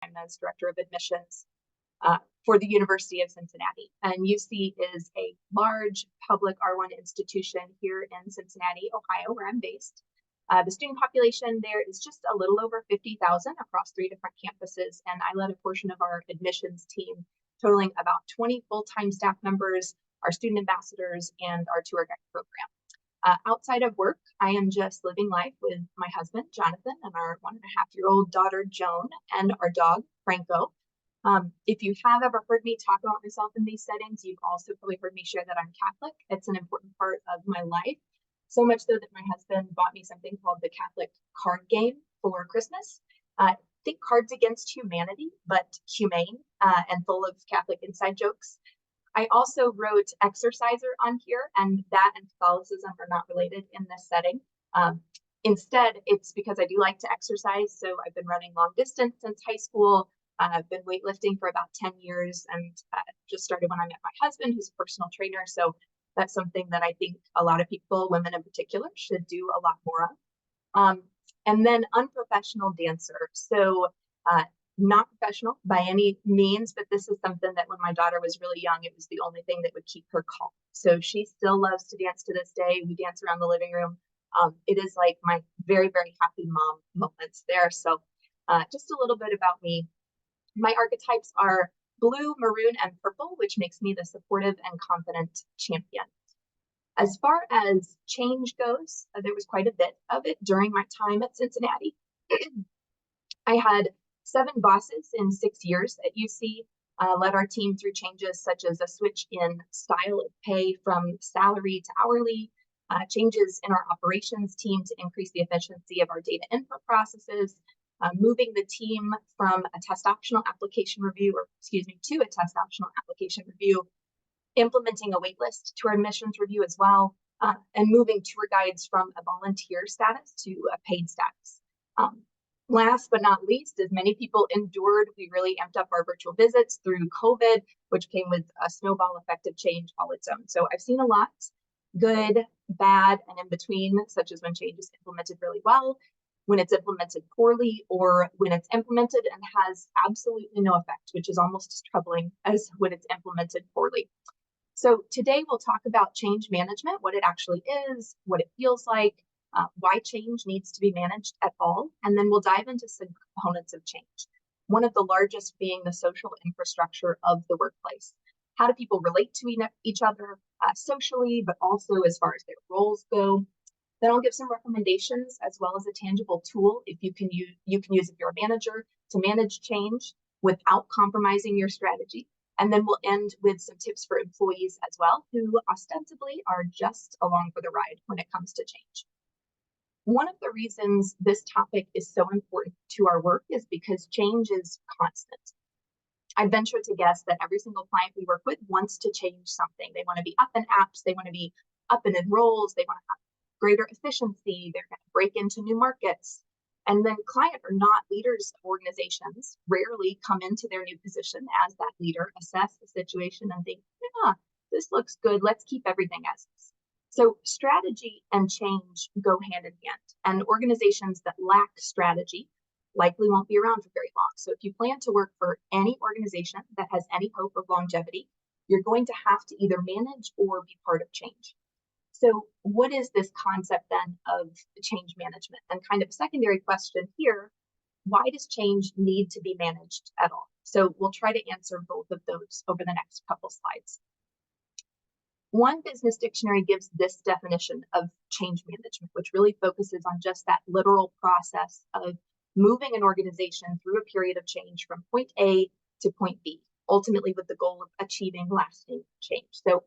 I'm as Director of Admissions for the University of Cincinnati. And UC is a large public R1 institution here in Cincinnati, Ohio, where I'm based. The student population there is just a little over 50,000 across 3 different campuses, and I led a portion of our admissions team, totaling about 20 full-time staff members, our student ambassadors, and our tour guide program. Outside of work, I am just living life with my husband, Jonathan, and our 1.5-year-old daughter, Joan, and our dog, Franco. If you have ever heard me talk about myself in these settings, you've also probably heard me share that I'm Catholic. It's an important part of my life. So much so that my husband bought me something called the Catholic card game for Christmas. Think Cards Against Humanity, but humane and full of Catholic inside jokes. I also wrote Exerciser on here, and that and Catholicism are not related in this setting. Instead, it's because I do like to exercise. So I've been running long distance since high school. I've been weightlifting for about 10 years and just started when I met my husband, who's a personal trainer. So that's something that I think a lot of people, women in particular, should do a lot more of. And then unprofessional dancer. So not professional by any means, but this is something that when my daughter was really young, it was the only thing that would keep her calm. So she still loves to dance to this day. We dance around the living room. It is like my very, very happy mom moments there. So just a little bit about me. My archetypes are blue, maroon, and purple, which makes me the supportive and confident champion. As far as change goes, there was quite a bit of it during my time at Cincinnati. I had 7 bosses in 6 years at UC, led our team through changes such as a switch in style of pay from salary to hourly, changes in our operations team to increase the efficiency of our data input processes, moving the team from a test optional application review, to a test optional application review, implementing a waitlist to our admissions review as well, and moving tour guides from a volunteer status to a paid status. Last but not least, as many people endured, we really amped up our virtual visits through COVID, which came with a snowball effect of change all its own. So I've seen a lot, good, bad, and in between, such as when change is implemented really well, when it's implemented poorly, or when it's implemented and has absolutely no effect, which is almost as troubling as when it's implemented poorly. So today we'll talk about change management, what it actually is, what it feels like, why change needs to be managed at all, and then we'll dive into some components of change. One of the largest being the social infrastructure of the workplace. How do people relate to each other socially, but also as far as their roles go? Then I'll give some recommendations as well as a tangible tool if you can use if you're a manager to manage change without compromising your strategy. And then we'll end with some tips for employees as well, who ostensibly are just along for the ride when it comes to change. One of the reasons this topic is so important to our work is because change is constant. I venture to guess that every single client we work with wants to change something. They want to be up in apps, they want to be up in roles, they want to have greater efficiency, they're going to break into new markets. And then client or not leaders of organizations rarely come into their new position as that leader, assess the situation and think, yeah, this looks good, let's keep everything as is. So strategy and change go hand in hand, and organizations that lack strategy likely won't be around for very long. So if you plan to work for any organization that has any hope of longevity, you're going to have to either manage or be part of change. So what is this concept then of change management? And kind of a secondary question here, why does change need to be managed at all? So we'll try to answer both of those over the next couple slides. One business dictionary gives this definition of change management, which really focuses on just that literal process of moving an organization through a period of change from point A to point B, ultimately with the goal of achieving lasting change. So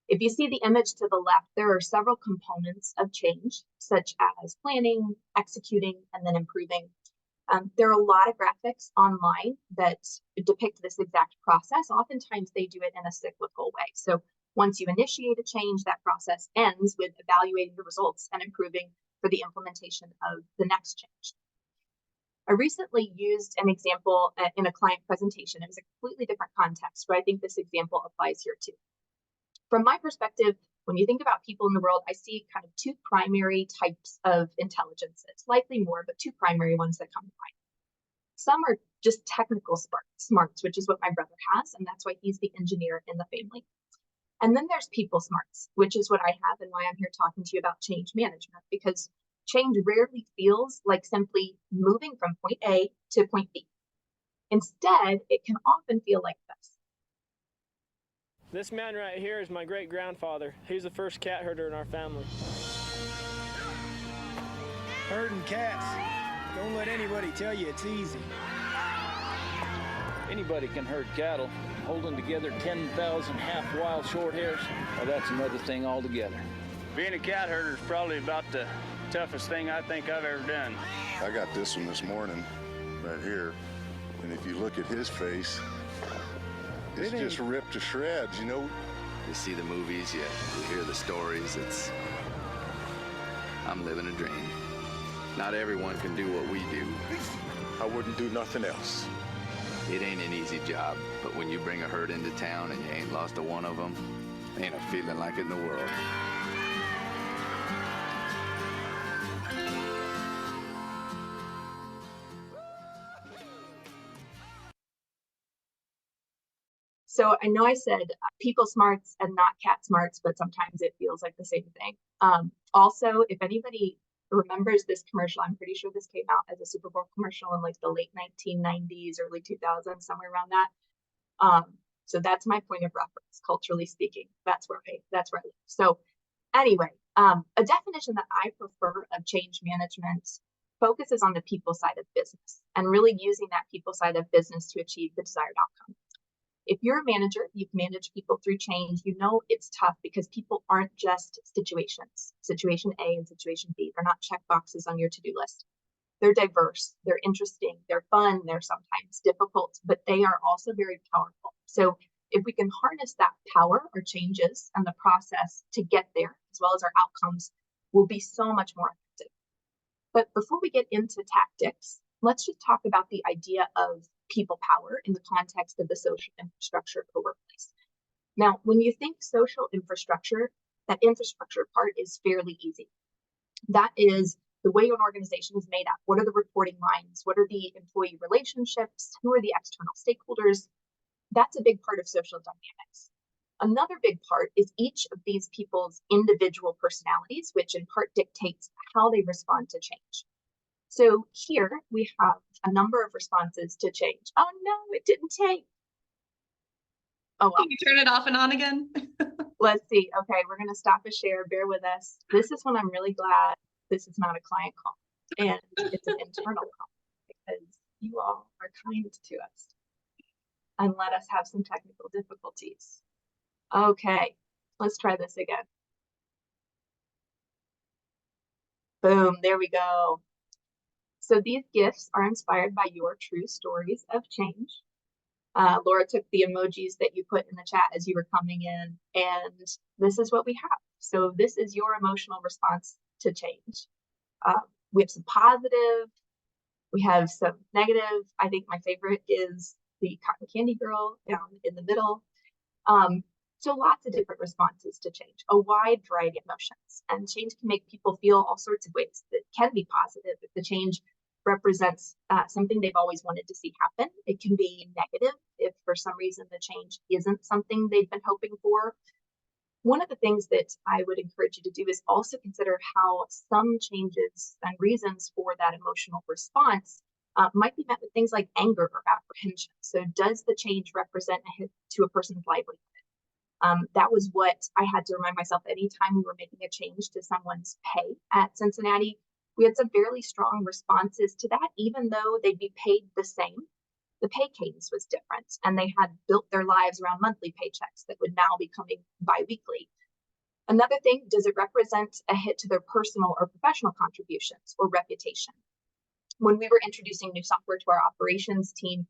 if you see the image to the left, there are several components of change, such as planning, executing, and then improving. There are a lot of graphics online that depict this exact process. Oftentimes they do it in a cyclical way. So once you initiate a change, that process ends with evaluating the results and improving for the implementation of the next change. I recently used an example in a client presentation. It was a completely different context, but I think this example applies here too. From my perspective, when you think about people in the world, I see kind of 2 primary types of intelligences, likely more, but 2 primary ones that come to mind. Some are just technical smarts, which is what my brother has, and that's why he's the engineer in the family. And then there's people smarts, which is what I have and why I'm here talking to you about change management, because change rarely feels like simply moving from point A to point B. Instead, it can often feel like this. This man right here is my great-grandfather. He's the first cat herder in our family. Herding cats. Don't let anybody tell you it's easy. Anybody can herd cattle. Holding together 10,000 half-wild short hairs, well, that's another thing altogether. Being a cat herder is probably about the toughest thing I think I've ever done. I got this one this morning, right here, and if you look at his face, it's just ripped to shreds, you know? You see the movies, you hear the stories, I'm living a dream. Not everyone can do what we do. I wouldn't do nothing else. It ain't an easy job, but when you bring a herd into town and you ain't lost a one of them, ain't a feeling like it in the world. So I know I said people smarts and not cat smarts, but sometimes it feels like the same thing. Also, if anybody remembers this commercial, I'm pretty sure this came out as a Super Bowl commercial in like the late 1990s, early 2000s, somewhere around that. So that's my point of reference, culturally speaking. That's where I live. So anyway, a definition that I prefer of change management focuses on the people side of business and really using that people side of business to achieve the desired outcome. If you're a manager, you've managed people through change, you know it's tough because people aren't just situations, situation A and situation B. They're not check boxes on your to-do list. They're diverse, they're interesting, they're fun, they're sometimes difficult, but they are also very powerful. So if we can harness that power or changes and the process to get there, as well as our outcomes, will be so much more effective. But before we get into tactics, let's just talk about the idea of people power in the context of the social infrastructure of a workplace. Now, when you think social infrastructure, that infrastructure part is fairly easy. That is the way an organization is made up. What are the reporting lines? What are the employee relationships? Who are the external stakeholders? That's a big part of social dynamics. Another big part is each of these people's individual personalities, which in part dictates how they respond to change. So here we have a number of responses to change. Oh no, it didn't take. Oh well. Can you turn it off and on again? Let's see. Okay, we're going to stop a share. Bear with us. This is when I'm really glad this is not a client call and it's an internal call because you all are kind to us and let us have some technical difficulties. Okay, let's try this again. Boom, there we go. So these GIFs are inspired by your true stories of change. Laura took the emojis that you put in the chat as you were coming in, and this is what we have. So this is your emotional response to change. We have some positive, we have some negative. I think my favorite is the cotton candy girl down in the middle. So lots of different responses to change, a wide variety of emotions. And change can make people feel all sorts of ways that can be positive if the change represents something they've always wanted to see happen. It can be negative if for some reason the change isn't something they've been hoping for. One of the things that I would encourage you to do is also consider how some changes and reasons for that emotional response might be met with things like anger or apprehension. So does the change represent a hit to a person's livelihood? That was what I had to remind myself anytime we were making a change to someone's pay at Cincinnati. We had some fairly strong responses to that, even though they'd be paid the same. The pay cadence was different, and they had built their lives around monthly paychecks that would now be coming bi-weekly. Another thing, does it represent a hit to their personal or professional contributions or reputation? When we were introducing new software to our operations team,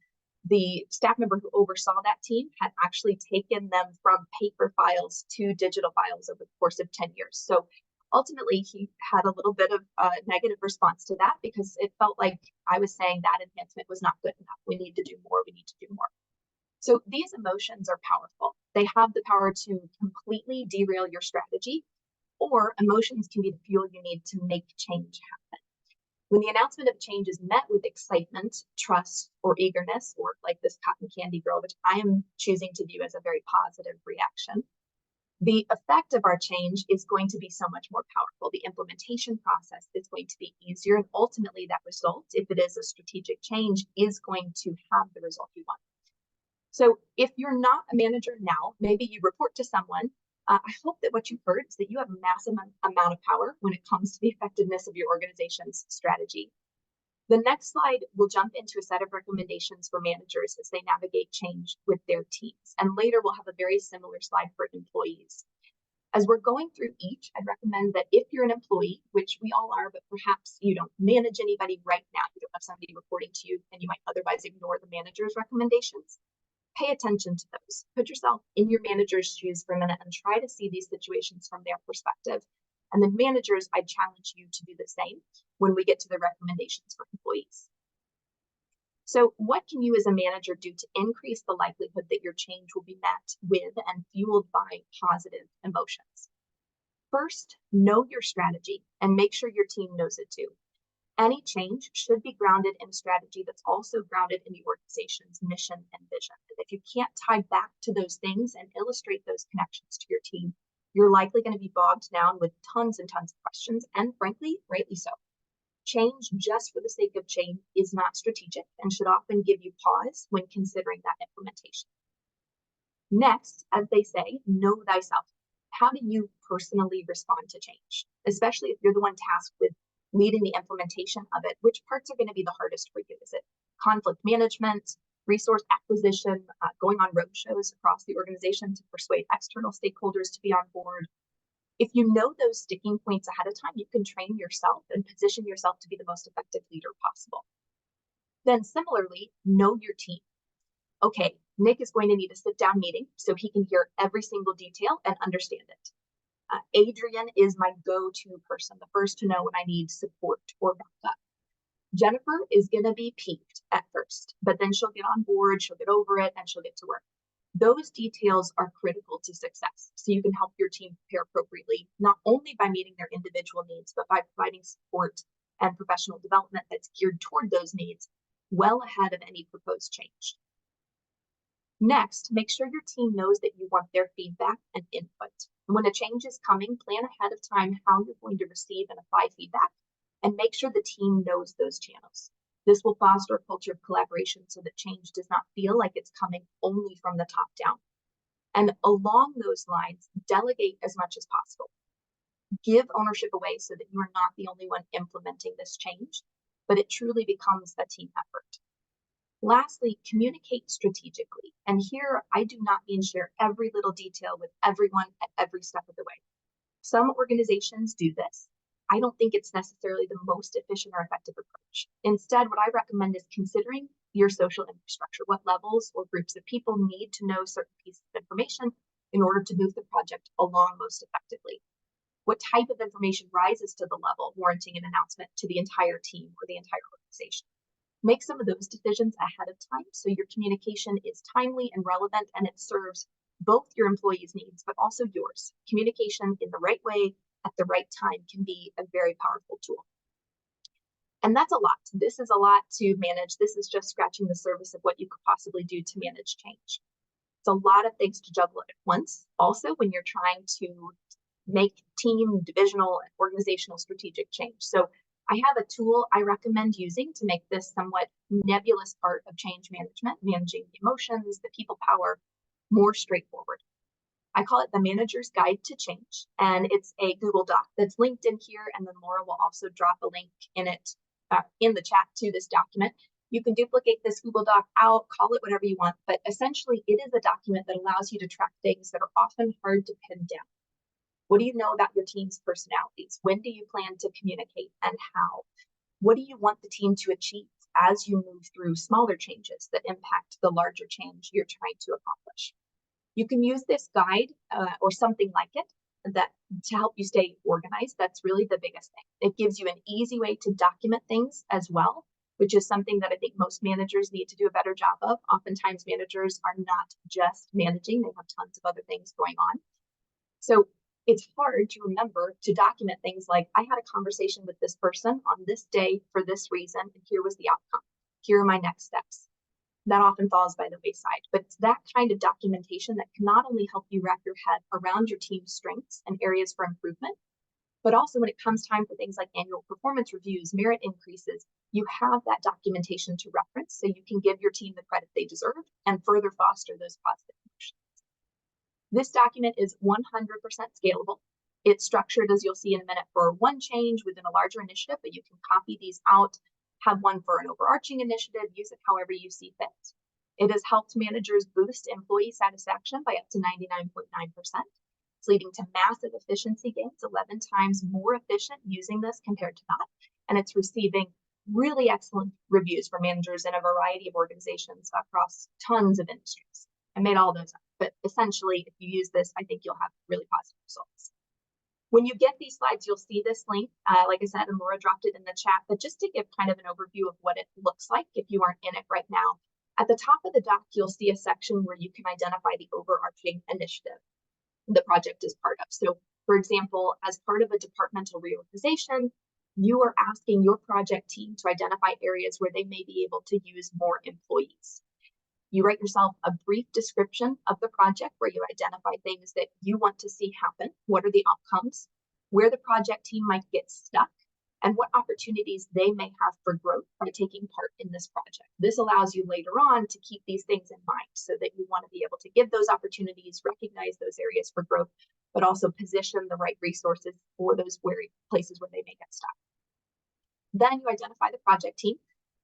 the staff member who oversaw that team had actually taken them from paper files to digital files over the course of 10 years. So ultimately, he had a little bit of a negative response to that because it felt like I was saying that enhancement was not good enough. We need to do more. We need to do more. So these emotions are powerful. They have the power to completely derail your strategy, or emotions can be the fuel you need to make change happen. When the announcement of change is met with excitement, trust, or eagerness, or like this cotton candy girl, which I am choosing to view as a very positive reaction, the effect of our change is going to be so much more powerful. The implementation process is going to be easier, and ultimately that result, if it is a strategic change, is going to have the result you want. So if you're not a manager now, maybe you report to someone, I hope that what you've heard is that you have a massive amount of power when it comes to the effectiveness of your organization's strategy. The next slide will jump into a set of recommendations for managers as they navigate change with their teams. And later we'll have a very similar slide for employees. As we're going through each, I'd recommend that if you're an employee, which we all are, but perhaps you don't manage anybody right now, you don't have somebody reporting to you, and you might otherwise ignore the manager's recommendations, pay attention to those. Put yourself in your manager's shoes for a minute and try to see these situations from their perspective. And then managers, I challenge you to do the same when we get to the recommendations for employees. So what can you as a manager do to increase the likelihood that your change will be met with and fueled by positive emotions? First, know your strategy and make sure your team knows it too. Any change should be grounded in a strategy that's also grounded in the organization's mission and vision. And if you can't tie back to those things and illustrate those connections to your team, you're likely going to be bogged down with tons and tons of questions, and frankly, rightly so. Change just for the sake of change is not strategic and should often give you pause when considering that implementation. Next, as they say, know thyself. How do you personally respond to change? Especially if you're the one tasked with leading the implementation of it, which parts are going to be the hardest for you? Is it conflict management, resource acquisition, going on roadshows across the organization to persuade external stakeholders to be on board? If you know those sticking points ahead of time, you can train yourself and position yourself to be the most effective leader possible. Then similarly, know your team. Okay, Nick is going to need a sit-down meeting so he can hear every single detail and understand it. Adrian is my go-to person, the first to know when I need support or backup. Jennifer is going to be peeved at first, but then she'll get on board, she'll get over it, and she'll get to work. Those details are critical to success, so you can help your team prepare appropriately, not only by meeting their individual needs, but by providing support and professional development that's geared toward those needs well ahead of any proposed change. Next, make sure your team knows that you want their feedback and input. When a change is coming, plan ahead of time how you're going to receive and apply feedback, and make sure the team knows those channels. This will foster a culture of collaboration so that change does not feel like it's coming only from the top down. And along those lines, delegate as much as possible. Give ownership away so that you are not the only one implementing this change, but it truly becomes a team effort. Lastly, communicate strategically. And here, I do not mean share every little detail with everyone at every step of the way. Some organizations do this. I don't think it's necessarily the most efficient or effective approach. Instead, what I recommend is considering your social infrastructure. What levels or groups of people need to know certain pieces of information in order to move the project along most effectively? What type of information rises to the level warranting an announcement to the entire team or the entire organization? Make some of those decisions ahead of time so your communication is timely and relevant, and it serves both your employees' needs, but also yours. Communication in the right way at the right time can be a very powerful tool. And that's a lot. This is a lot to manage. This is just scratching the surface of what you could possibly do to manage change. It's a lot of things to juggle at once. Also, when you're trying to make team, divisional, and organizational strategic change. So I have a tool I recommend using to make this somewhat nebulous part of change management, managing the emotions, the people power, more straightforward. I call it the Manager's Guide to Change, and it's a Google Doc that's linked in here, and then Laura will also drop a link in it in the chat to this document. You can duplicate this Google Doc out, call it whatever you want, but essentially it is a document that allows you to track things that are often hard to pin down. What do you know about your team's personalities? When do you plan to communicate and how? What do you want the team to achieve as you move through smaller changes that impact the larger change you're trying to accomplish? You can use this guide or something like it to help you stay organized. That's really the biggest thing. It gives you an easy way to document things as well, which is something that I think most managers need to do a better job of. Oftentimes managers are not just managing, they have tons of other things going on. So it's hard to remember to document things like, I had a conversation with this person on this day for this reason, and here was the outcome. Here are my next steps. That often falls by the wayside, but it's that kind of documentation that can not only help you wrap your head around your team's strengths and areas for improvement, but also when it comes time for things like annual performance reviews, merit increases, you have that documentation to reference so you can give your team the credit they deserve and further foster those positive emotions. This document is 100% scalable. It's structured, as you'll see in a minute, for one change within a larger initiative, but you can copy these out, have one for an overarching initiative, use it however you see fit. It has helped managers boost employee satisfaction by up to 99.9%. It's leading to massive efficiency gains, 11 times more efficient using this compared to not. And it's receiving really excellent reviews from managers in a variety of organizations across tons of industries. I made all those up, but essentially, if you use this, I think you'll have really positive results. When you get these slides, you'll see this link, like I said, and Laura dropped it in the chat, but just to give kind of an overview of what it looks like if you aren't in it right now, at the top of the doc, you'll see a section where you can identify the overarching initiative the project is part of. So, for example, as part of a departmental reorganization, you are asking your project team to identify areas where they may be able to use more employees. You write yourself a brief description of the project where you identify things that you want to see happen. What are the outcomes? Where the project team might get stuck, and what opportunities they may have for growth by taking part in this project. This allows you later on to keep these things in mind so that you want to be able to give those opportunities, recognize those areas for growth, but also position the right resources for those places where they may get stuck. Then you identify the project team,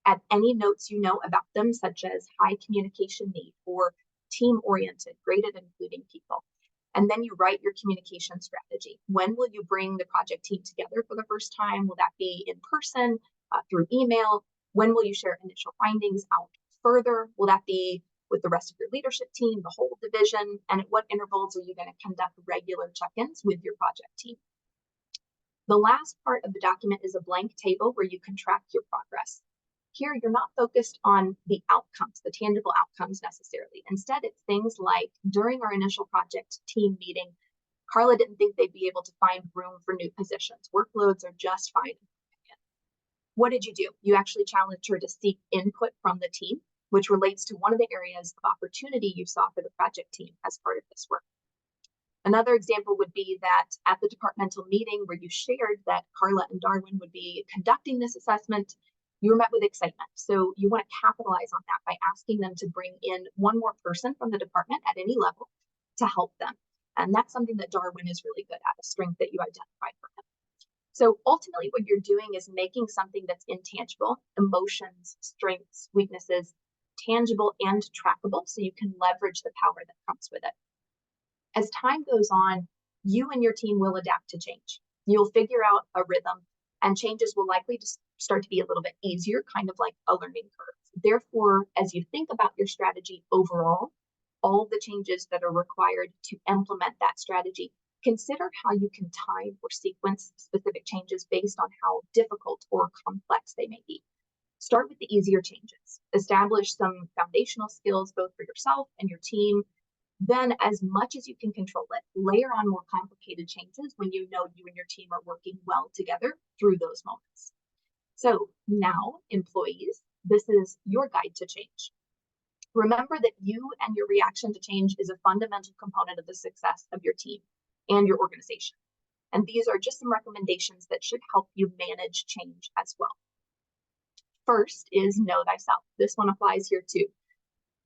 add any notes you know about them, such as high communication need or team-oriented, great at including people. And then you write your communication strategy. When will you bring the project team together for the first time? Will that be in person, through email? When will you share initial findings out further? Will that be with the rest of your leadership team, the whole division? And at what intervals are you going to conduct regular check-ins with your project team? The last part of the document is a blank table where you can track your progress. Here, you're not focused on the outcomes, the tangible outcomes necessarily. Instead, it's things like, during our initial project team meeting, Carla didn't think they'd be able to find room for new positions. Workloads are just fine. What did you do? You actually challenged her to seek input from the team, which relates to one of the areas of opportunity you saw for the project team as part of this work. Another example would be that at the departmental meeting where you shared that Carla and Darwin would be conducting this assessment, you were met with excitement. So you want to capitalize on that by asking them to bring in one more person from the department at any level to help them. And that's something that Darwin is really good at, a strength that you identified for him. So ultimately what you're doing is making something that's intangible, emotions, strengths, weaknesses, tangible and trackable, so you can leverage the power that comes with it. As time goes on, you and your team will adapt to change. You'll figure out a rhythm, and changes will likely just start to be a little bit easier, kind of like a learning curve. Therefore, as you think about your strategy overall, all the changes that are required to implement that strategy, consider how you can time or sequence specific changes based on how difficult or complex they may be. Start with the easier changes. Establish some foundational skills both for yourself and your team. Then, as much as you can control it, layer on more complicated changes when you know you and your team are working well together through those moments. So now, employees, this is your guide to change. Remember that you and your reaction to change is a fundamental component of the success of your team and your organization. And these are just some recommendations that should help you manage change as well. First is know thyself. This one applies here too.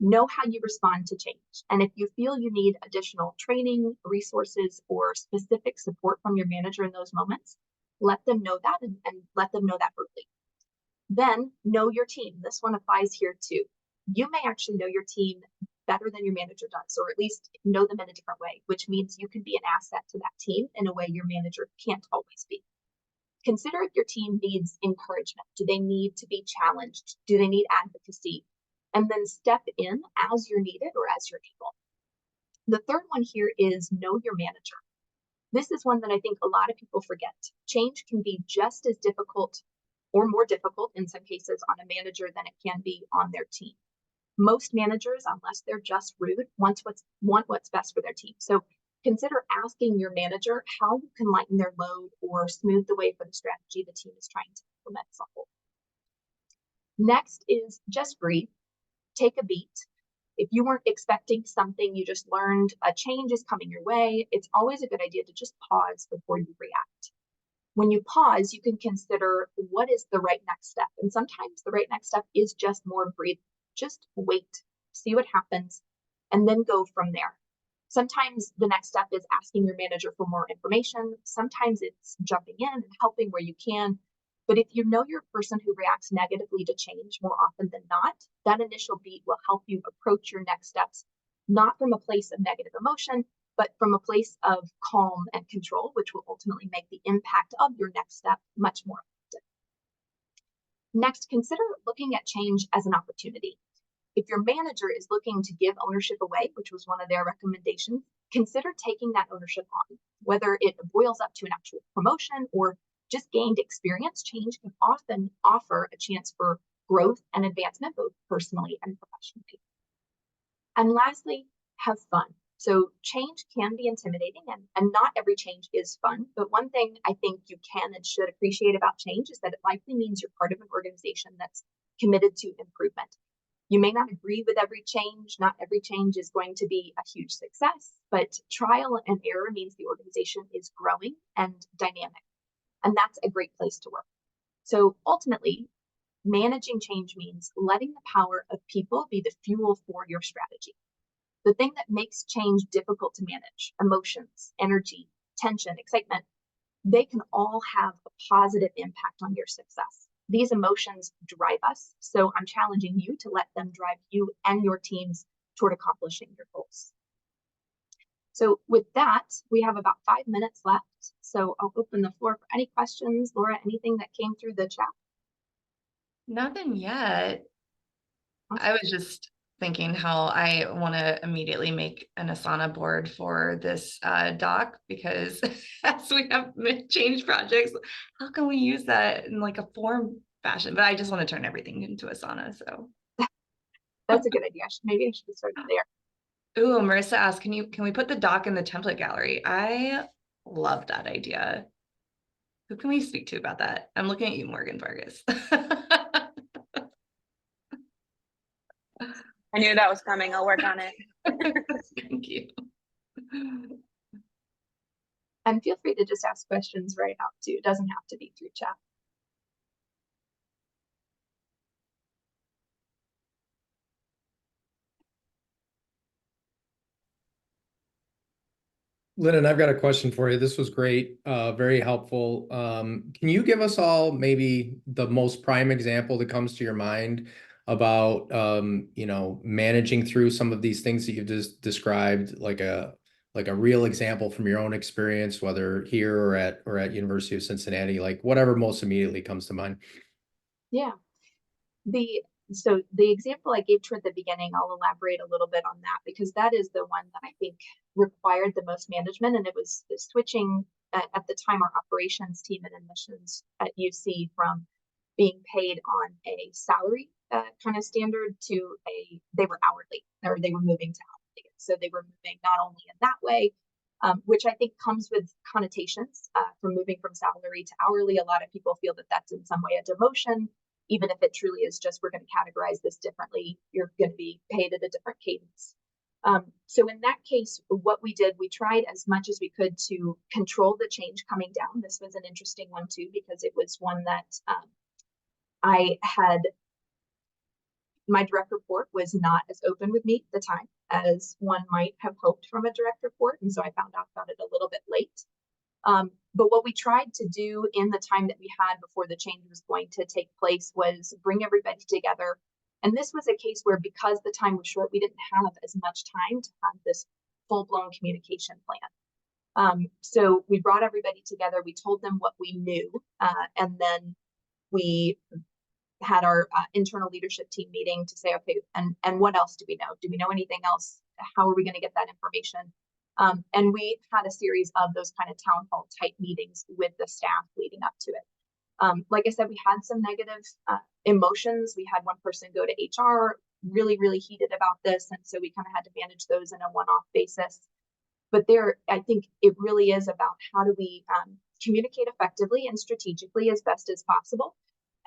Know how you respond to change. And if you feel you need additional training, resources, or specific support from your manager in those moments, let them know that and let them know that early. Then know your team. This one applies here too. You may actually know your team better than your manager does, or at least know them in a different way, which means you can be an asset to that team in a way your manager can't always be. Consider if your team needs encouragement. Do they need to be challenged? Do they need advocacy? And then step in as you're needed or as you're able. The third one here is know your manager. This is one that I think a lot of people forget. Change can be just as difficult or more difficult in some cases on a manager than it can be on their team. Most managers, unless they're just rude, want what's best for their team. So consider asking your manager how you can lighten their load or smooth the way for the strategy the team is trying to implement as a whole. Next is just breathe, take a beat. If you weren't expecting something, you just learned a change is coming your way, it's always a good idea to just pause before you react. When you pause, you can consider what is the right next step. And sometimes the right next step is just more breathe. Just wait, see what happens, and then go from there. Sometimes the next step is asking your manager for more information. Sometimes it's jumping in and helping where you can. But if you know you're a person who reacts negatively to change more often than not, that initial beat will help you approach your next steps, not from a place of negative emotion, but from a place of calm and control, which will ultimately make the impact of your next step much more effective. Next, consider looking at change as an opportunity. If your manager is looking to give ownership away, which was one of their recommendations, consider taking that ownership on. Whether it boils up to an actual promotion or just gained experience, change can often offer a chance for growth and advancement, both personally and professionally. And lastly, have fun. So change can be intimidating, and not every change is fun. But one thing I think you can and should appreciate about change is that it likely means you're part of an organization that's committed to improvement. You may not agree with every change. Not every change is going to be a huge success, but trial and error means the organization is growing and dynamic. And that's a great place to work. So ultimately, managing change means letting the power of people be the fuel for your strategy. The thing that makes change difficult to manage, emotions, energy, tension, excitement, they can all have a positive impact on your success. These emotions drive us, so I'm challenging you to let them drive you and your teams toward accomplishing your goals. So with that, we have about 5 minutes left. So I'll open the floor for any questions. Laura, anything that came through the chat? Nothing yet. I was just thinking how I want to immediately make an Asana board for this doc, because as we have change projects, how can we use that in like a form fashion? But I just want to turn everything into Asana. So that's a good idea. Maybe I should start there. Ooh, Marissa asked, can we put the doc in the template gallery? I love that idea. Who can we speak to about that? I'm looking at you, Morgan Vargas. I knew that was coming. I'll work on it. Thank you. And feel free to just ask questions right out too. It doesn't have to be through chat. Lennon, I've got a question for you. This was great, very helpful. Can you give us all maybe the most prime example that comes to your mind about, managing through some of these things that you've just described, like a real example from your own experience, whether here or at University of Cincinnati, like whatever most immediately comes to mind? Yeah. So the example I gave toward the beginning, I'll elaborate a little bit on that, because that is the one that I think required the most management. And it was switching at the time our operations team and admissions at UC from being paid on a salary kind of standard to they were hourly, or they were moving to hourly. So they were moving not only in that way, which I think comes with connotations from moving from salary to hourly. A lot of people feel that that's in some way a demotion, even if it truly is just, we're going to categorize this differently. You're going to be paid at a different cadence. So in that case, what we did, we tried as much as we could to control the change coming down. This was an interesting one too, because it was one that I had, my direct report was not as open with me at the time as one might have hoped from a direct report. And so I found out about it a little bit late. But what we tried to do in the time that we had before the change was going to take place was bring everybody together. And this was a case where, because the time was short, we didn't have as much time to have this full-blown communication plan. So we brought everybody together, we told them what we knew, and then we had our internal leadership team meeting to say, okay, and what else do we know? Do we know anything else? How are we going to get that information? And we had a series of those kind of town hall type meetings with the staff leading up to it. Like I said, we had some negative emotions. We had one person go to HR, really, really heated about this. And so we kind of had to manage those in a one-off basis. But I think it really is about how do we communicate effectively and strategically as best as possible.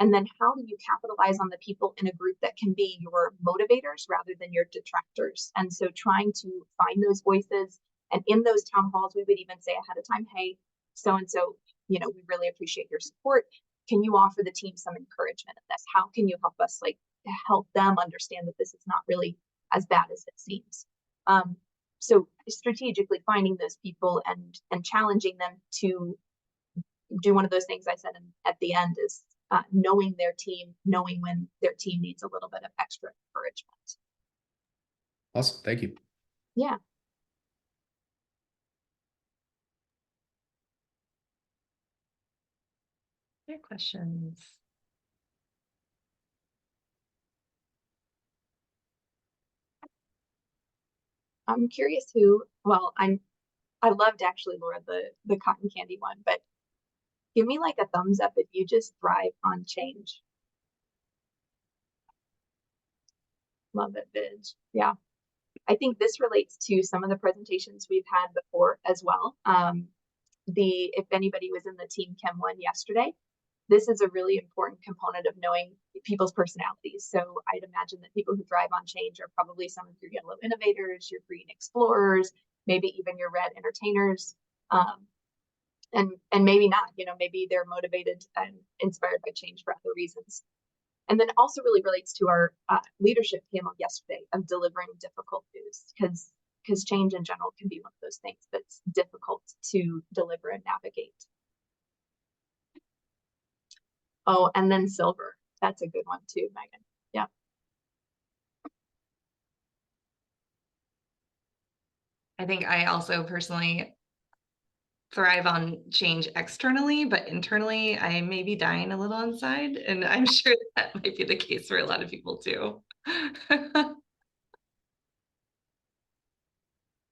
And then how do you capitalize on the people in a group that can be your motivators rather than your detractors? And so trying to find those voices, and in those town halls, we would even say ahead of time, hey, so-and-so, we really appreciate your support. Can you offer the team some encouragement in this? How can you help us help them understand that this is not really as bad as it seems? So strategically finding those people and challenging them to do one of those things I said at the end is knowing their team, knowing when their team needs a little bit of extra encouragement. Awesome. Thank you. Yeah. Other questions? I'm curious I loved actually, Laura, the cotton candy one, but give me a thumbs up if you just thrive on change. Love it, Vidge. Yeah. I think this relates to some of the presentations we've had before as well. If anybody was in the Team Chem one yesterday, this is a really important component of knowing people's personalities. So I'd imagine that people who thrive on change are probably some of your yellow innovators, your green explorers, maybe even your red entertainers. And maybe not, maybe they're motivated and inspired by change for other reasons. And then also really relates to our leadership panel yesterday of delivering difficult news, because change in general can be one of those things that's difficult to deliver and navigate. Oh, and then silver. That's a good one too, Megan. Yeah. I think I also personally thrive on change externally, but internally I may be dying a little inside, and I'm sure that might be the case for a lot of people too.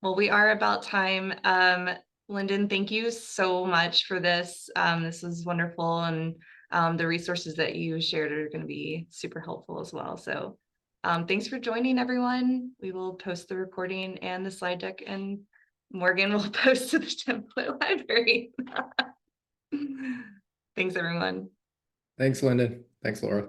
Well, we are about time. Lyndon, thank you so much for this. This was wonderful, and the resources that you shared are going to be super helpful as well. So thanks for joining, everyone. We will post the recording and the slide deck, and Morgan will post to the template library. Thanks, everyone. Thanks, Lyndon. Thanks, Laura.